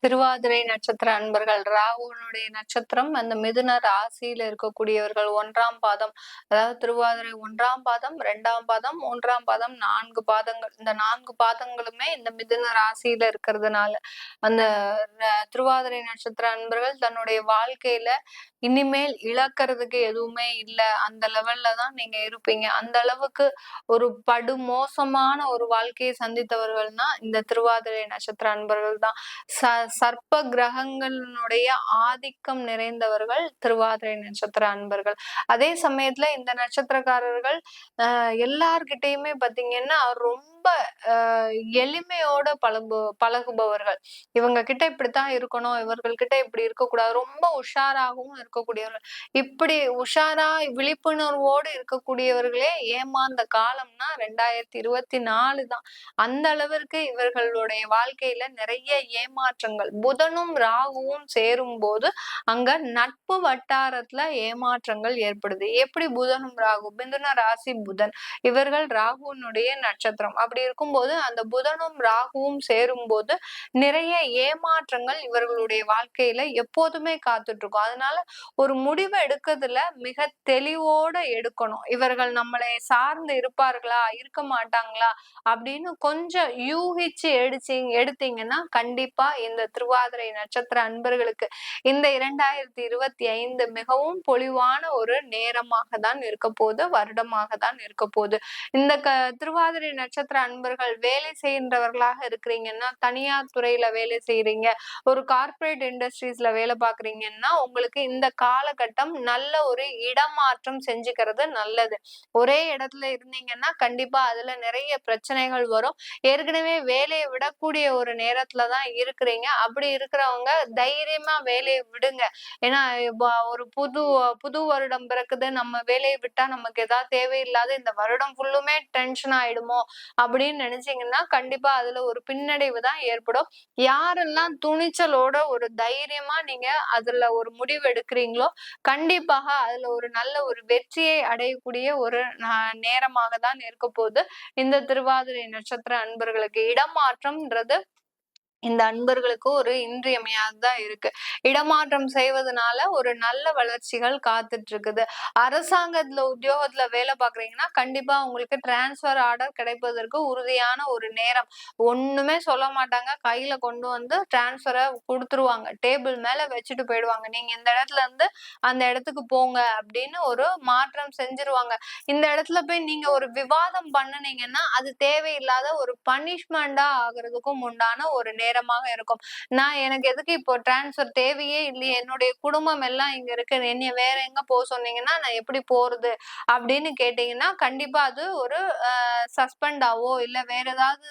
திருவாதிரை நட்சத்திர அன்பர்கள் ராகுனுடைய நட்சத்திரம் அந்த மிதுன ராசியில இருக்கக்கூடியவர்கள் 1ஆம் பாதம். அதாவது திருவாதிரை 1ஆம் பாதம், 2ஆம் பாதம், 3ஆம் பாதம், 4 பாதங்கள். இந்த 4 பாதங்களுமே இந்த மிதுன ராசியில இருக்கிறதுனால அந்த திருவாதிரை நட்சத்திர அன்பர்கள் தன்னுடைய வாழ்க்கையில இனிமேல் இழக்கிறதுக்கு எதுவுமே இல்ல. அந்த லெவல்ல தான் நீங்க இருப்பீங்க. அந்த அளவுக்கு ஒரு படுமோசமான ஒரு வாழ்க்கையை சந்தித்தவர்கள்னா இந்த திருவாதிரை நட்சத்திர அன்பர்கள் தான். சர்ப்ப கிரகங்களினுடைய ஆதிக்கம் நிறைந்தவர்கள் திருவாதிரை நட்சத்திர அன்பர்கள். அதே சமயத்துல இந்த நட்சத்திரக்காரர்கள் எல்லார்கிட்டயுமே பாத்தீங்கன்னா ரொம்ப எளிமையோட பழகுபவர்கள். இவங்க கிட்ட இப்படித்தான் இருக்கணும், இவர்கள் கிட்ட இப்படி இருக்கக்கூடாது, ரொம்ப உஷாராகவும் இருக்கக்கூடியவர்கள். இப்படி உஷாரா விழிப்புணர்வோடு இருக்கக்கூடியவர்களே ஏமாந்த காலம்னா 2024 தான். அந்த அளவிற்கு இவர்களுடைய வாழ்க்கையில நிறைய ஏமாற்றங்கள். புதனும் ராகுவும் சேரும் போது அங்க நட்பு வட்டாரத்துல ஏமாற்றங்கள் ஏற்படுது. எப்படி புதனும் ராகு, மிதுன ராசி புதன், இவர்கள் ராகுனுடைய நட்சத்திரம். அப்படி இருக்கும்போது அந்த புதனும் ராகுவும் சேரும் போது நிறைய ஏமாற்றங்கள் இவர்களுடைய வாழ்க்கையில எப்போதுமே காத்துட்டு இருக்கும். அதனால ஒரு முடிவு எடுக்கிறதுல மிக தெளிவோட எடுக்கணும். இவர்கள் நம்மளை சார்ந்து இருப்பார்களா, இருக்க மாட்டாங்களா அப்படின்னு கொஞ்சம் யூகிச்சு எடுத்தீங்கன்னா கண்டிப்பா இந்த திருவாதிரை நட்சத்திர அன்பர்களுக்கு இந்த 2025 மிகவும் பொலிவான ஒரு நேரமாக தான் இருக்க போகுது, வருடமாக தான் இருக்க போகுது. இந்த திருவாதிரை நட்சத்திர அன்பர்கள் வேலை செய்கின்றவர்களாக இருக்கிறீங்கன்னா, தனியார் துறையில வேலை செய்யறீங்க, ஒரு கார்ப்பரேட் இண்டஸ்ட்ரீஸ்ல வேலை பாக்குறீங்கன்னா உங்களுக்கு இந்த காலகட்டம் நல்ல ஒரு இடமாற்றம் செஞ்சுக்கிறது நல்லது. ஒரே இடத்துல இருந்தீங்கன்னா கண்டிப்பா அதுல நிறைய பிரச்சனைகள் வரும். ஏற்கனவே வேலையை விடக்கூடிய ஒரு நேரத்துலதான் இருக்கிறீங்க. அப்படி இருக்கிறவங்க தைரியமா வேலையை விடுங்க. ஏன்னா ஒரு புது வருடம் பிறக்குது, நம்ம வேலையை விட்டா நமக்கு ஏதாவது தேவையில்லாத இந்த வருடம் ஃபுல்லுமே டென்ஷன் ஆயிடுமோ அப்படின்னு நினைச்சீங்கன்னா கண்டிப்பா அதுல ஒரு பின்னடைவு தான் ஏற்படும். யாரெல்லாம் துணிச்சலோட ஒரு தைரியமா நீங்க அதுல ஒரு முடிவு எடுக்கிறீங்களோ கண்டிப்பாக அதுல ஒரு நல்ல ஒரு வெற்றியை அடையக்கூடிய ஒரு நேரமாக தான் இருக்க போகுது இந்த திருவாதிரை நட்சத்திர அன்பர்களுக்கு. இடமாற்றம்ன்றது இந்த அன்பர்களுக்கு ஒரு இன்றியமையாததா இருக்கு. இடமாற்றம் செய்வதனால ஒரு நல்ல வளர்ச்சிகள் காத்துட்டு இருக்குது. அரசாங்கத்துல உத்தியோகத்துல வேலை பாக்குறீங்கன்னா கண்டிப்பா உங்களுக்கு டிரான்ஸ்பர் ஆர்டர் கிடைப்பதற்கு உறுதியான ஒரு நேரம். ஒண்ணுமே சொல்ல மாட்டாங்க, கையில கொண்டு வந்து டிரான்ஸ்பரை கொடுத்துருவாங்க, டேபிள் மேல வச்சுட்டு போயிடுவாங்க. நீங்க இந்த இடத்துல இருந்து அந்த இடத்துக்கு போங்க அப்படின்னு ஒரு மாற்றம் செஞ்சிருவாங்க. இந்த இடத்துல போய் நீங்க ஒரு விவாதம் பண்ணுனீங்கன்னா அது தேவையில்லாத ஒரு பனிஷ்மெண்டா ஆகுறதுக்கும் உண்டான ஒரு நேரமாக இருக்கும். எனக்கு எதுக்கு இப்போ டிரான்ஸ்பர் தேவையே இல்லையே, என்னுடைய குடும்பம் எல்லாம் இங்க இருக்கு, என்னைய வேற எங்க போக சொன்னீங்கன்னா நான் எப்படி போறது அப்படின்னு கேட்டீங்கன்னா கண்டிப்பா அது ஒரு சஸ்பெண்டாவோ இல்ல வேற ஏதாவது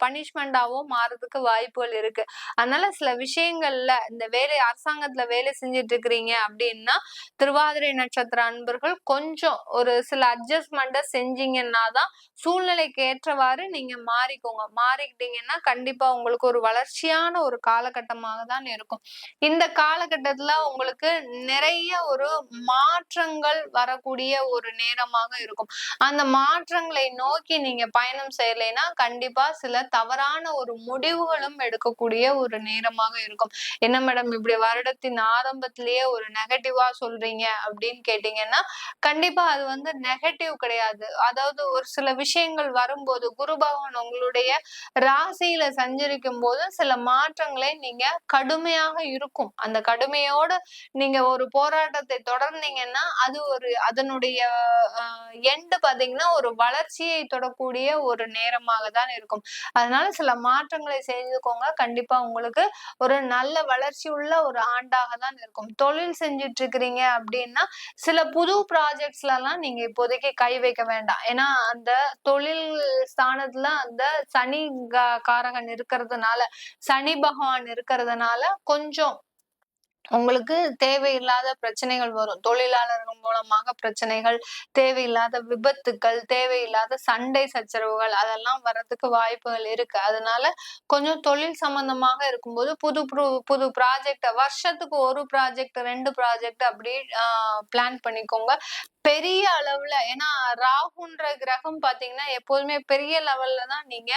பனிஷ்மெண்டாவோ மாறதுக்கு வாய்ப்புகள் இருக்கு. அதனால சில விஷயங்கள்ல இந்த அரசாங்கத்துல வேலை செஞ்சுட்டு இருக்கிறீங்க அப்படின்னா திருவாதிரை நட்சத்திர அன்பர்கள் கொஞ்சம் ஒரு சில அட்ஜஸ்ட்மெண்ட செஞ்சீங்கன்னா தான் சூழ்நிலைக்கு ஏற்றவாறு நீங்க மாறிக்கிட்டீங்கன்னா கண்டிப்பா உங்களுக்கு ஒரு வளர்ச்சியான ஒரு காலகட்டமாக தான் இருக்கும். இந்த காலகட்டத்துல உங்களுக்கு நிறைய ஒரு மாற்றங்கள் வரக்கூடிய ஒரு நேரமாக இருக்கும். அந்த மாற்றங்களை நோக்கி நீங்க பயணம் செய்யலைன்னா கண்டிப்பா சில தவறான ஒரு முடிவுகளும் எடுக்கக்கூடிய ஒரு நேரமாக இருக்கும். என்ன மேடம் இப்படி வருடத்தின் ஆரம்பத்திலேயே ஒரு நெகட்டிவா சொல்றீங்க அப்படின்னு கேட்டீங்கன்னா கண்டிப்பா அது வந்து நெகட்டிவ் கிடையாது. அதாவது ஒரு சில விஷயங்கள் வரும்போது குரு பகவான் உங்களுடைய ராசியில சஞ்சரிக்கும் போது சில மாற்றங்களை நீங்க கடுமையாக இருக்கும். அந்த கடுமையோட நீங்க ஒரு போராட்டத்தை தொடர்ந்தீங்கன்னா அது ஒரு அதனுடைய எண்டு பாத்தீங்கன்னா ஒரு வளர்ச்சியை தொடக்கூடிய ஒரு நேரமாக தான் இருக்கும். அதனால சில மாற்றங்களை செய்துக்கோங்க. கண்டிப்பா உங்களுக்கு ஒரு நல்ல வளர்ச்சி உள்ள ஒரு ஆண்டாக தான் இருக்கும். தொழில் செஞ்சுட்டு இருக்கிறீங்க அப்படின்னா சில புது ப்ராஜெக்ட்ஸ்ல எல்லாம் நீங்க இப்போதைக்கு கை வைக்க வேண்டாம். ஏன்னா அந்த தொழில் ஸ்தானத்துல அந்த சனி காரகன் இருக்கிறதுனால, சனி பகவான் இருக்கிறதுனால கொஞ்சம் உங்களுக்கு தேவையில்லாத பிரச்சனைகள் வரும். தொழிலாளர்கள் மூலமாக பிரச்சனைகள், தேவையில்லாத விபத்துக்கள், தேவையில்லாத சண்டை சச்சரவுகள் அதெல்லாம் வர்றதுக்கு வாய்ப்புகள் இருக்கு. அதனால கொஞ்சம் தொழில் சம்பந்தமாக இருக்கும்போது புது ப்ராஜெக்ட் வருஷத்துக்கு 1 ப்ராஜெக்ட், 2 ப்ராஜெக்ட் அப்படி பிளான் பண்ணிக்கோங்க. பெரிய அளவுல ஏன்னா ராகுன்ற கிரகம் பாத்தீங்கன்னா எப்போதுமே பெரிய லெவல்ல தான் நீங்க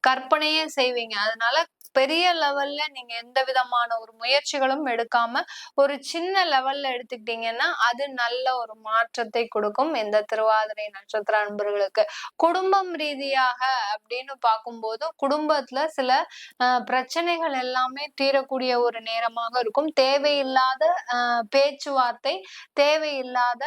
கற்பனையே செய்வீங்க. அதனால பெரிய லெவல்ல நீங்க எந்த விதமான ஒரு முயற்சிகளும் எடுக்காம ஒரு சின்ன லெவல்ல எடுத்துக்கிட்டீங்கன்னா அது நல்ல ஒரு மாற்றத்தை கொடுக்கும் இந்த திருவாதிரை நட்சத்திர அன்பர்களுக்கு. குடும்பம் ரீதியாக அப்படின்னு பார்க்கும்போது குடும்பத்துல சில பிரச்சனைகள் எல்லாமே தீரக்கூடிய ஒரு நேரமாக இருக்கும். தேவையில்லாத பேச்சுவார்த்தை, தேவையில்லாத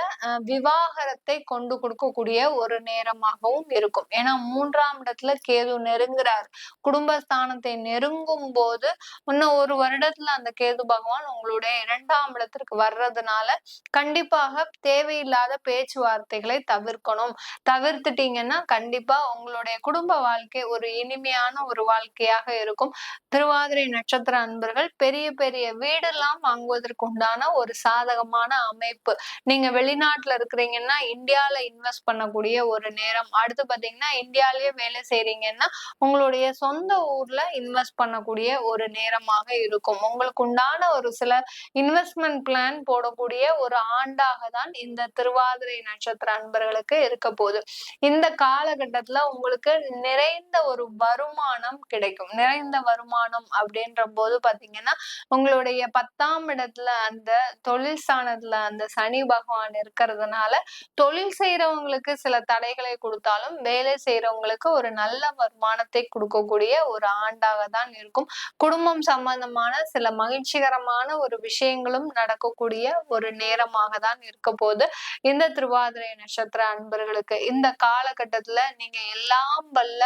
விவாகரத்தை கொண்டு கொடுக்கக்கூடிய ஒரு நேரமாகவும் இருக்கும். ஏன்னா 3ஆம் இடத்துல கேது நெருங்குறார். குடும்பஸ்தானத்தை நெருங்கும் போது இன்னும் 1 வருடத்துல அந்த கேது பகவான் உங்களுடைய 2ஆம் இடத்திற்கு வர்றதுனால கண்டிப்பாக தேவையில்லாத பேச்சுவார்த்தைகளை தவிர்க்கணும். தவிர்த்துட்டீங்கன்னா கண்டிப்பா உங்களுடைய குடும்ப வாழ்க்கை ஒரு இனிமையான ஒரு வாழ்க்கையாக இருக்கும். திருவாதிரை நட்சத்திர அன்பர்கள் பெரிய பெரிய வீடெல்லாம் வாங்குவதற்கு உண்டான ஒரு சாதகமான அமைப்பு. நீங்க வெளிநாட்டுல இருக்கிறீங்கன்னா இந்தியால இன்வெஸ்ட் பண்ணக்கூடிய ஒரு நேரம். அடுத்து பாத்தீங்கன்னா இந்தியாலயே வேலை செய்றீங்கன்னா உங்களுடைய சொந்த ஊர்ல இன்வெஸ்ட் பண்ணக்கூடிய ஒரு நேரமாக இருக்கும். உங்களுக்கு உண்டான ஒரு சில இன்வெஸ்ட்மெண்ட் பிளான் போடக்கூடிய ஒரு ஆண்டாக தான் இந்த திருவாதிரை நட்சத்திர அன்பர்களுக்கு இருக்க போகுது. இந்த காலகட்டத்துல உங்களுக்கு நிறைந்த ஒரு வருமானம் கிடைக்கும். நிறைந்த வருமானம் அப்படின்ற போது பாத்தீங்கன்னா உங்களுடைய 10ஆம் இடத்துல அந்த தொழில் ஸ்தானத்துல அந்த சனி பகவான் இருக்கிறதுனால தொழில் செய்யறவங்களுக்கு சில தடைகளை கொடுத்தாலும் வேலை செய்யறவங்களுக்கு ஒரு நல்ல வருமானத்தை கொடுக்கக்கூடிய ஒரு ஆண்டாக தான் இருக்கும். குடும்பம் சம்பந்தமான சில மகிழ்ச்சிகரமான ஒரு விஷயங்களும் நடக்கக்கூடிய ஒரு நேரமாக தான் இருக்க போது இந்த திருவாதிரை நட்சத்திர அன்பர்களுக்கு. இந்த காலகட்டத்துல நீங்க எல்லாம் வல்ல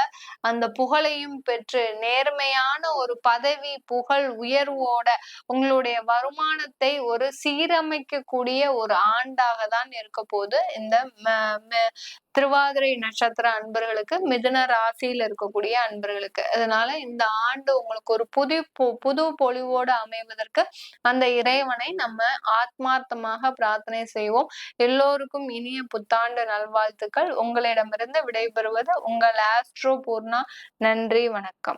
அந்த புகழையும் பெற்று நேர்மையான ஒரு பதவி புகழ் உயர்வோட உங்களுடைய வருமானத்தை ஒரு சீரமைக்கக்கூடிய ஒரு ஆண்டாக தான் இருக்க போது இந்த திருவாதிரை நட்சத்திர அன்பர்களுக்கு, மிதுன ராசியில் இருக்கக்கூடிய அன்பர்களுக்கு. அதனால இந்த ஆண்டு உங்களுக்கு ஒரு புது பொலிவோடு அமைவதற்கு அந்த இறைவனை நம்ம ஆத்மார்த்தமாக பிரார்த்தனை செய்வோம். எல்லோருக்கும் இனிய புத்தாண்டு நல்வாழ்த்துக்கள். உங்களிடமிருந்து விடைபெறுவது உங்கள் ஆஸ்ட்ரோ பூர்ணா. நன்றி, வணக்கம்.